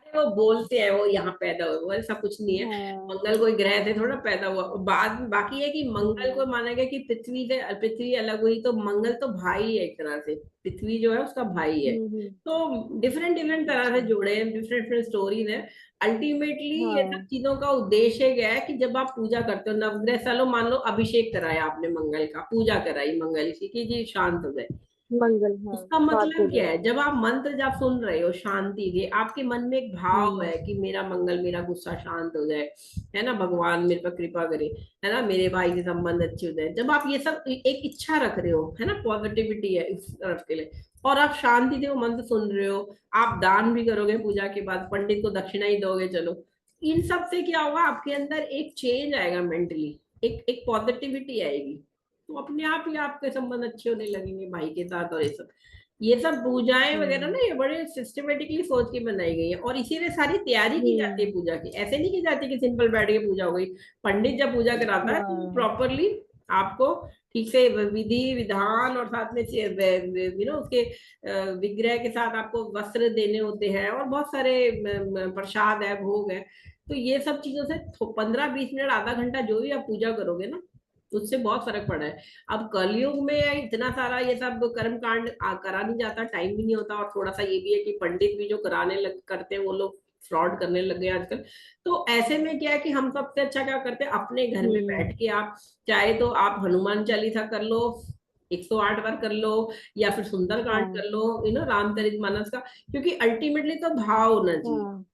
वो बोलते हैं वो यहाँ पैदा हुए, वो ऐसा कुछ नहीं है। हाँ। मंगल कोई ग्रह से थोड़ा पैदा हुआ, और बाद बाकी है कि मंगल को हम्म माना गया कि पृथ्वी से, पृथ्वी अलग हुई तो मंगल तो भाई है एक तरह से, पृथ्वी जो है उसका भाई है। हम्म। तो डिफरेंट डिफरेंट तरह से अच्छा। जुड़े हैं, डिफरेंट डिफरेंट स्टोरीज है। अल्टीमेटली ये सब हाँ। चीजों का उद्देश्य क्या है कि जब आप पूजा करते हो नवग्रह, चलो मान लो अभिषेक कराया आपने मंगल का, पूजा कराई मंगल की कि जी शांत हो जाए, मंगल, हाँ। उसका बात हो मतलब क्या जाए। है, जब आप मंत्र जब सुन रहे हो शांति के, आपके मन में एक भाव हम्म है कि मेरा मंगल, मेरा गुस्सा शांत हो जाए, है ना, भगवान मेरे पर कृपा करे, है ना, मेरे भाई के संबंध अच्छे हो जाए, जब आप ये सब एक इच्छा रख रहे हो, है ना, पॉजिटिविटी है इस तरफ के लिए, और आप शांति से वो मंत्र सुन रहे हो, आप दान भी करोगे पूजा के बाद, पंडित को दक्षिणा ही दोगे, चलो इन सब से क्या होगा, आपके अंदर एक चेंज आएगा मेंटली, एक एक पॉजिटिविटी आएगी, तो अपने आप ही आपके संबंध अच्छे होने लगेंगे भाई के साथ। और ये सब पूजाएं वगैरह हम्म ना ये बड़े सिस्टमेटिकली सोच के बनाई गई है, और इसीलिए सारी तैयारी की जाती है हम्म। पूजा की, ऐसे नहीं की जाती कि सिंपल बैठ के पूजा हो गई। पंडित जब पूजा कराता है तो हाँ। प्रॉपरली आपको ठीक से विधि विधान, और साथ में उसके विग्रह के साथ आपको वस्त्र देने होते हैं, और बहुत सारे प्रसाद है, भोग है, तो ये सब चीजों से 15-20 मिनट आधा घंटा जो भी आप पूजा करोगे ना, उससे बहुत फर्क पड़ा है। अब कलयुग में इतना सारा ये सब कर्म कांड करा नहीं जाता, टाइम भी नहीं होता, और थोड़ा सा ये भी है कि पंडित भी जो कराने लग करते हैं वो लोग फ्रॉड करने लग गए आजकल। तो ऐसे में क्या है कि हम सबसे अच्छा क्या करते हैं, अपने घर में हम्म। बैठ के आप चाहे तो आप हनुमान चालीसा कर लो, 108 बार कर लो, या फिर सुंदरकांड हाँ कर लो, रामचरितमानस का, क्योंकि अल्टीमेटली तो भाव होना चाहिए। हाँ।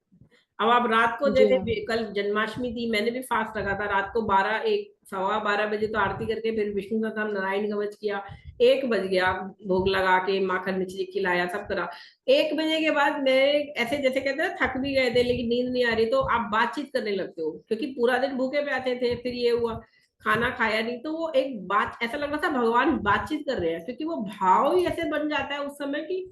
अब आप रात को जी जैसे हाँ। कल जन्माष्टमी थी, मैंने भी फास्ट रखा था, रात को 12, 1, 12 बजे तो आरती करके फिर विष्णु सहस्त्रनाम नारायण कवच किया, 1 बज गया, भोग लगा के माखन मिश्री खिलाया, सब करा। 1 बजे के बाद मैं ऐसे जैसे कहते हैं थक भी गए थे लेकिन नींद नहीं आ रही, तो आप बातचीत करने लगते हो, क्योंकि पूरा दिन भूखे प्यासे थे, फिर ये हुआ खाना खाया नहीं, तो वो एक बात ऐसा लग रहा था भगवान बातचीत कर रहे हैं, क्योंकि वो भाव ही ऐसे बन जाता है उस समय की,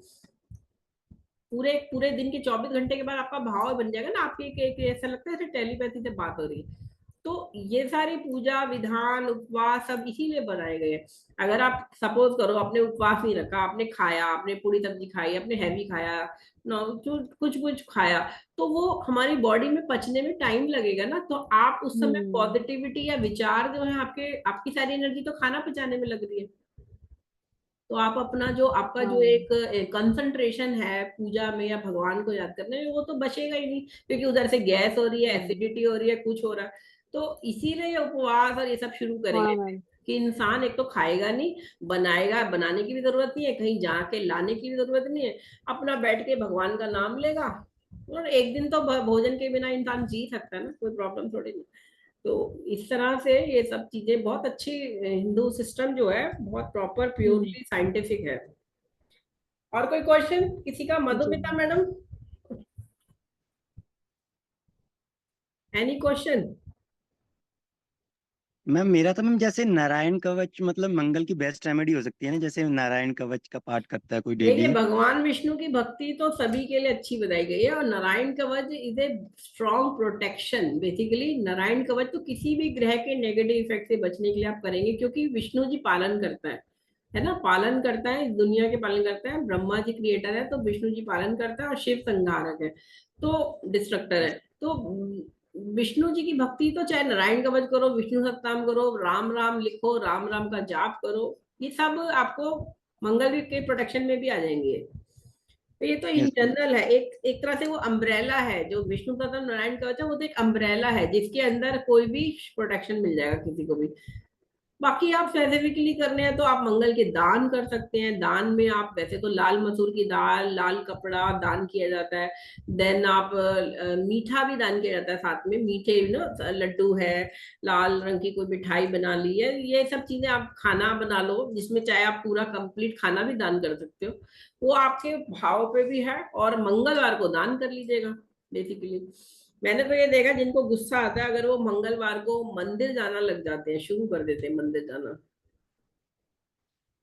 पूरे पूरे दिन के 24 घंटे के बाद आपका भाव बन जाएगा ना, आपके ऐसा लगता है जैसे टेलीपैथी से बात हो रही है। तो ये सारी पूजा विधान उपवास सब इसीलिए बनाए गए हैं। अगर आप सपोज करो आपने उपवास नहीं रखा, आपने खाया, आपने पूरी सब्जी खाई, आपने हैवी खाया, जो कुछ कुछ खाया, तो वो हमारी बॉडी में पचने में टाइम लगेगा ना, तो आप उस समय हम्म। पॉजिटिविटी या विचार जो है आपके, आपकी सारी एनर्जी तो खाना पचाने में लग रही है, तो आप अपना जो आपका जो हाँ। एक कंसंट्रेशन है पूजा में या भगवान को याद करने में, वो तो बचेगा ही नहीं, क्योंकि उधर से गैस हो रही है, हम्म। एसिडिटी हो रही है, कुछ हो रहा है। तो इसीलिए ये उपवास और ये सब शुरू हाँ करेंगे मैम। कि इंसान एक तो खाएगा नहीं, बनाएगा, बनाने की भी जरूरत नहीं है, कहीं जाके लाने की भी जरूरत नहीं है, अपना बैठ के भगवान का नाम लेगा, और एक दिन तो भोजन के बिना इंसान जी सकता है ना, कोई प्रॉब्लम थोड़ी नहीं। तो इस तरह से ये सब चीजें बहुत अच्छी, हिंदू सिस्टम जो है बहुत प्रॉपर हम्म। प्योरली साइंटिफिक है। और कोई क्वेश्चन किसी का, जी Madhumita madam, any question? Ma'am मेरा तो मैम जैसे नारायण कवच मतलब मंगल की बेस्ट रेमेडी हो सकती है ना, जैसे नारायण कवच का पाठ करता है कोई देखिए डेली। भगवान विष्णु की भक्ति तो सभी के लिए अच्छी बताई गई है, और नारायण कवच is a strong protection. Basically Narayan कवच तो किसी भी ग्रह के नेगेटिव इफेक्ट से बचने के लिए आप करेंगे, क्योंकि विष्णु जी पालन करता है ना, पालन करता है इस दुनिया के, पालन करता है, ब्रह्मा जी क्रिएटर है तो विष्णु जी पालन करता है, और शिव संहारक है, तो डिस्ट्रक्टर है। तो विष्णु जी की भक्ति तो चाहे नारायण कवच करो, विष्णु सप्ताम करो, राम राम लिखो, राम राम का जाप करो, ये सब आपको मंगल के प्रोटेक्शन में भी आ जाएंगे। तो ये तो इन यस मैम। जनरल है, एक एक तरह से वो अम्ब्रेला है, जो विष्णु सप्ताम नारायण कवच है वो तो एक अम्ब्रेला है जिसके अंदर कोई भी प्रोटेक्शन मिल जाएगा किसी को भी। बाकी आप स्पेसिफिकली करने हैं तो आप मंगल के दान कर सकते हैं। दान में आप वैसे तो लाल मसूर की दाल, लाल कपड़ा दान किया जाता है। देन आप मीठा भी दान किया जाता है साथ में, मीठे लड्डू है, लाल रंग की कोई मिठाई बना ली है, ये सब चीजें आप खाना बना लो जिसमें चाहे आप पूरा कंप्लीट खाना भी दान कर सकते हो, वो आपके भाव पे भी है। और मंगलवार को दान कर लीजिएगा बेसिकली। मैंने तो ये देखा जिनको गुस्सा आता है, अगर वो मंगलवार को मंदिर जाना लग जाते हैं, शुरू कर देते हैं मंदिर जाना,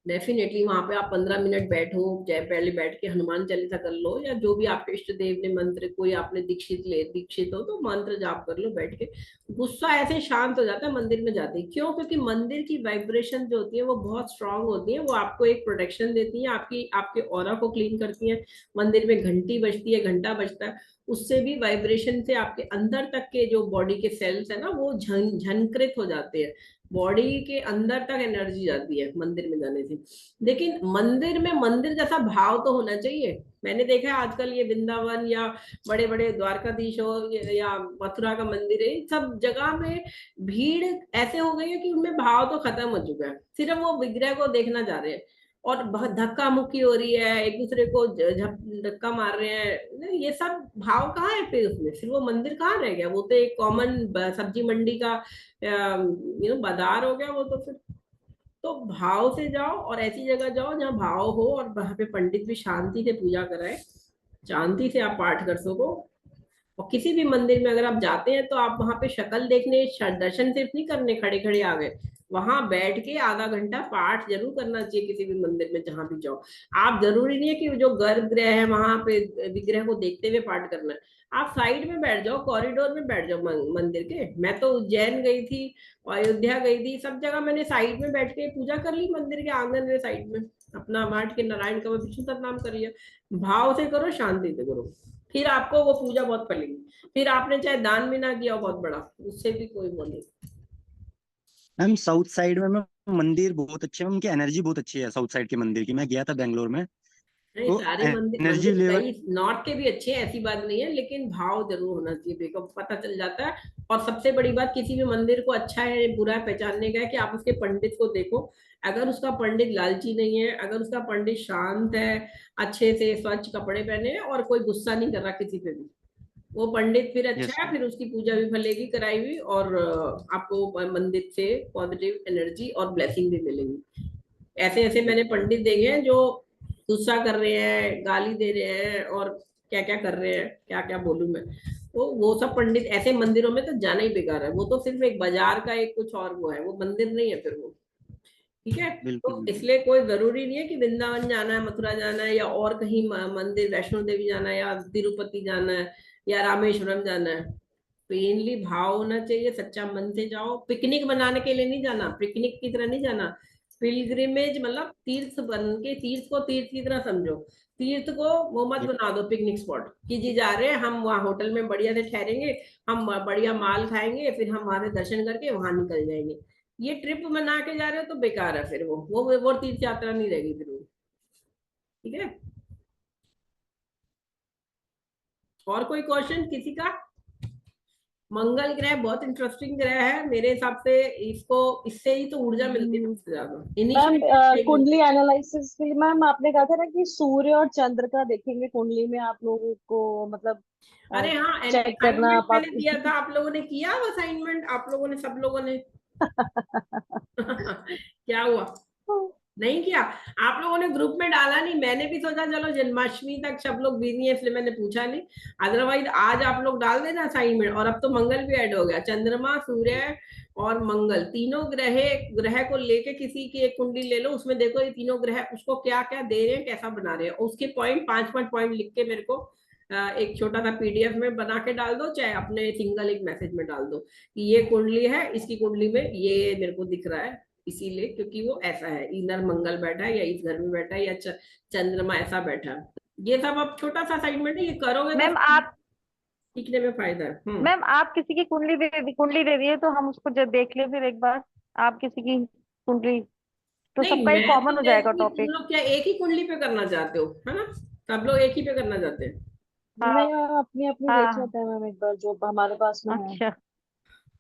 डेफिनेटली वहां पे आप 15 मिनट बैठो, चाहे पहले बैठ के हनुमान चालीसा कर लो, या जो भी आपके इष्ट देव ने मंत्र, कोई आपने दीक्षित हो तो मंत्र जाप कर लो बैठ के। गुस्सा ऐसे शांत हो जाता है मंदिर में जाते ही। क्यों? क्योंकि मंदिर की वाइब्रेशन जो होती है वो बहुत स्ट्रांग होती है, वो आपको एक प्रोटेक्शन देती है, आपके ऑरा को क्लीन करती है। मंदिर में घंटी बजती है, घंटा बजता है, उससे भी वाइब्रेशन से आपके अंदर तक के जो बॉडी के सेल्स है ना वो झनकृत हो जाते हैं, बॉडी के अंदर तक एनर्जी जाती है मंदिर में जाने से। लेकिन मंदिर में मंदिर जैसा भाव तो होना चाहिए। मैंने देखा है आजकल ये वृंदावन या बड़े बड़े द्वारकाधीश हो या मथुरा का मंदिर है, सब जगह में भीड़ ऐसे हो गई है कि उनमें भाव तो खत्म हो चुका है, सिर्फ वो विग्रह को देखना चाह रहे हैं और बहुत धक्का मुक्की हो रही है, एक दूसरे को धक्का मार रहे हैं। ये सब भाव कहाँ है फिर उसमें? फिर वो मंदिर कहाँ रह गया? वो तो एक कॉमन सब्जी मंडी का बाजार हो गया वो तो। फिर तो भाव से जाओ और ऐसी जगह जाओ जहाँ भाव हो, और वहां पे पंडित भी शांति से पूजा कराए, शांति से आप पाठ कर सको। और किसी भी मंदिर में अगर आप जाते हैं तो आप वहां पे शक्ल देखने, दर्शन सिर्फ नहीं करने खड़े खड़े आ गए, वहां बैठ के आधा घंटा पाठ जरूर करना चाहिए किसी भी मंदिर में जहां भी जाओ। आप जरूरी नहीं है कि जो गर्भगृह है वहां पे विग्रह को देखते हुए पाठ करना है, आप साइड में बैठ जाओ, कॉरिडोर में बैठ जाओ मंदिर के। मैं तो उज्जैन गई थी, अयोध्या गई थी, सब जगह मैंने साइड में बैठ के पूजा कर ली, मंदिर के आंगन में साइड में अपना बैठ के नारायण का विष्णु का नाम कर लिया। भाव से करो, शांति से करो, फिर आपको वो पूजा बहुत फलेगी। फिर आपने चाहे दान भी ना किया हो बहुत बड़ा, उससे भी कोई वो नहीं। मैम साउथ साइड में मैम मंदिर बहुत अच्छे हैं, उनकी एनर्जी बहुत अच्छी है साउथ साइड के मंदिर की। मैं गया था बेंगलोर में, नहीं, तो सारे मंदिर एनर्जी मंदिर लेवल। कई नॉर्थ के भी अच्छे हैं, ऐसी बात नहीं है, लेकिन भाव जरूर होना चाहिए, देखो पता चल जाता है। और सबसे बड़ी बात किसी भी मंदिर को अच्छा है बुरा है पहचानने का है कि आप उसके पंडित को देखो। अगर उसका पंडित लालची नहीं है, अगर उसका पंडित शांत है, अच्छे से स्वच्छ कपड़े पहने हैं और कोई गुस्सा नहीं कर रहा किसी पे भी, वो पंडित फिर अच्छा यस है, फिर उसकी पूजा भी फलेगी कराई हुई, और आपको मंदिर से पॉजिटिव एनर्जी और ब्लेसिंग भी मिलेगी। ऐसे ऐसे मैंने पंडित देखे हैं जो गुस्सा कर रहे हैं, गाली दे रहे हैं और क्या क्या कर रहे हैं, क्या क्या बोलूं मैं। तो वो सब पंडित ऐसे मंदिरों में तो जाना ही बेकार है, वो तो सिर्फ एक बाजार का एक कुछ और वो है, वो मंदिर नहीं है फिर वो। ठीक है। बिल्कुल तो बिल्कुल। इसलिए कोई जरूरी नहीं है कि वृंदावन जाना है, मथुरा जाना है, या और कहीं मंदिर वैष्णो देवी जाना है, या तिरुपति जाना है, या रामेश्वरम जाना है। प्लेनली भाव होना चाहिए, सच्चा मन से जाओ। पिकनिक बनाने के लिए नहीं जाना, पिकनिक की तरह नहीं जाना। पिलग्रिमेज मतलब तीर्थ बन के, तीर्थ को तीर्थ की तरह समझो, तीर्थ को वो मत बना दो पिकनिक स्पॉट कि जी जा रहे हैं हम वहाँ होटल में बढ़िया से ठहरेंगे, हम बढ़िया माल खाएंगे, फिर हम वहां से दर्शन करके वहां निकल जाएंगे। ये ट्रिप बना के जा रहे हो तो बेकार है फिर वो तीर्थ यात्रा नहीं रहेगी फिर वो। ठीक है। और कोई क्वेश्चन किसी का? मंगल ग्रह बहुत इंटरेस्टिंग ग्रह है मेरे हिसाब से, इसको इससे ही तो ऊर्जा मिलती है सबसे ज्यादा, मैम इनिशिएटिव। कुंडली एनालिसिस के लिए मैम आपने कहा था ना कि सूर्य और चंद्र का देखेंगे कुंडली में आप लोगों को, मतलब अरे हाँ, चेक करना असाइनमेंट आप मैंने दिया था, आप लोगों ने किया असाइनमेंट? आप लोगों ने, सब लोगों ने? क्या हुआ? नहीं किया? आप लोगों ने ग्रुप में डाला नहीं, मैंने भी सोचा चलो जन्माष्टमी तक सब लोग बिजी हैं इसलिए मैंने पूछा नहीं, अदरवाइज आज आप लोग डाल देना असाइनमेंट। और अब तो मंगल भी ऐड हो गया, चंद्रमा, सूर्य और मंगल, तीनों ग्रह को लेके किसी की एक कुंडली ले लो, उसमें देखो ये तीनों ग्रह उसको क्या क्या दे रहे हैं, कैसा बना रहे हैं, उसके पॉइंट 5-5 पॉइंट लिख के मेरे को एक छोटा सा पीडीएफ में बना के डाल दो, चाहे अपने सिंगल एक मैसेज में डाल दो कि ये कुंडली है, इसकी कुंडली में ये मेरे को दिख रहा है, इसीलिए क्योंकि वो ऐसा है, इधर मंगल बैठा है या इस घर में बैठा है या चंद्रमा ऐसा बैठा है। ये सब अब छोटा सा असाइनमेंट है, ये करोगे तो मैम आप सीखने में फायदा है। मैम आप किसी की कुंडली दे दिए तो हम उसको जब देख ले फिर एक बार, आप किसी की कुंडली, तो नहीं, सबका एक मैं कॉमन तो हो जाएगा देखती, तुम टॉपिक। लोग क्या एक ही कुंडली पे करना चाहते हो, है ना? सब लोग एक ही पे करना चाहते हैं। हाँ नहीं मैम, अपनी अपनी देख हाँ। लेते हैं मैम एक बार जो हमारे पास में है। अच्छा।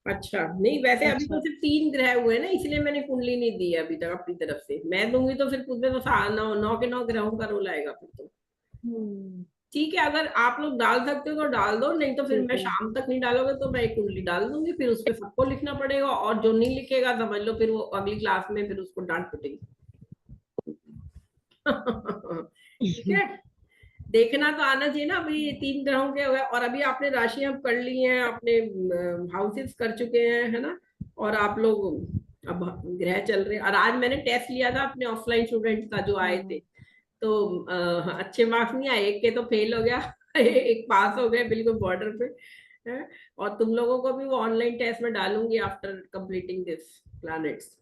अच्छा, नहीं वैसे अभी तो अच्छा। सिर्फ 3 ग्रह हुए हैं ना, इसलिए मैंने कुंडली नहीं दी है अभी तक अपनी तरफ से। मैं दूंगी तो फिर खुद में तो 9 के 9 ग्रहों का रोल आएगा फिर तो। हम्म। ठीक है, अगर आप लोग डाल सकते हो तो डाल दो, नहीं तो फिर ठीक मैं है। शाम तक नहीं डालोगे तो मैं एक कुंडली डाल दूंगी, फिर उस पे सबको लिखना पड़ेगा, और जो नहीं लिखेगा समझ लो फिर वो अगली क्लास में फिर उसको डांट पिटेगी। ठीक है, देखना तो आना चाहिए ना। अभी ये 3 ग्रहों के हो गए, और अभी आपने राशियां पढ़ ली हैं, आपने हाउसेस कर चुके हैं, है ना? और आप लोग अब ग्रह चल रहे हैं, और आज मैंने टेस्ट लिया था अपने ऑफलाइन स्टूडेंट्स का जो आए थे, तो अच्छे मार्क्स नहीं आए, एक के तो फेल हो गया, एक पास हो गए बिल्कुल बॉर्डर पे है। और तुम लोगों को भी वो ऑनलाइन टेस्ट में डालूंगी आफ्टर कंप्लीटिंग दिस प्लैनेट्स।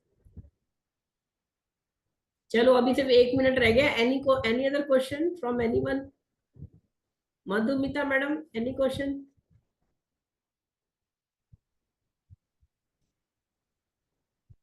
चलो अभी सिर्फ 1 मिनट रह गया। Any other question from anyone? Madhumita madam, any question?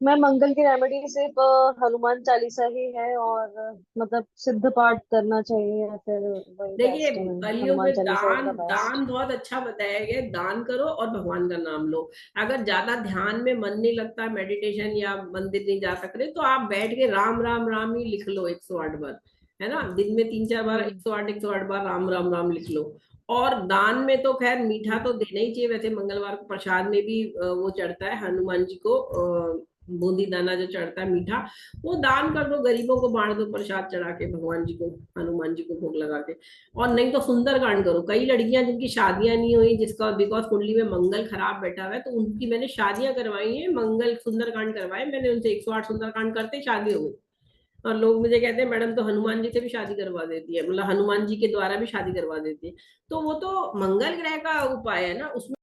मैं मंगल की रेमेडी सिर्फ हनुमान चालीसा ही है, और मतलब सिद्ध पाठ करना चाहिए, या फिर वही देखिए, बेस्ट है मैम, कलयुग हनुमान में चालीसा इज दान, द बेस्ट। दान बहुत अच्छा बताया गया है। दान करो और भगवान का नाम लो। अगर ज्यादा ध्यान में मन नहीं लगता, मेडिटेशन या मंदिर नहीं जा सकते, तो आप बैठ के राम राम राम ही लिख लो 108 बार, है ना? दिन में 3-4 बार हम्म। 108 बार राम राम राम लिख लो। और दान में तो खैर मीठा तो देना ही चाहिए। वैसे मंगलवार को प्रसाद में भी वो चढ़ता है हनुमान जी को, बूंदी दाना जो चढ़ता है मीठा, वो दान कर दो, गरीबों को बांट दो प्रसाद चढ़ा के भगवान जी को, हनुमान जी को भोग लगा के। और नहीं तो सुंदरकांड करो। कई लड़कियां जिनकी शादियां नहीं हुई, जिसका बिकॉज कुंडली में मंगल खराब बैठा हुआ है, तो उनकी मैंने शादियां करवाई हैं, मंगल सुंदरकांड करवाए मैंने उनसे, 108 सुंदरकांड करते ही शादी हो गई। और लोग मुझे कहते हैं मैडम तो हनुमान जी से भी शादी करवा देती है, मतलब हनुमान जी के द्वारा भी शादी करवा देती है। तो वो तो मंगल ग्रह का उपाय है ना, उसमें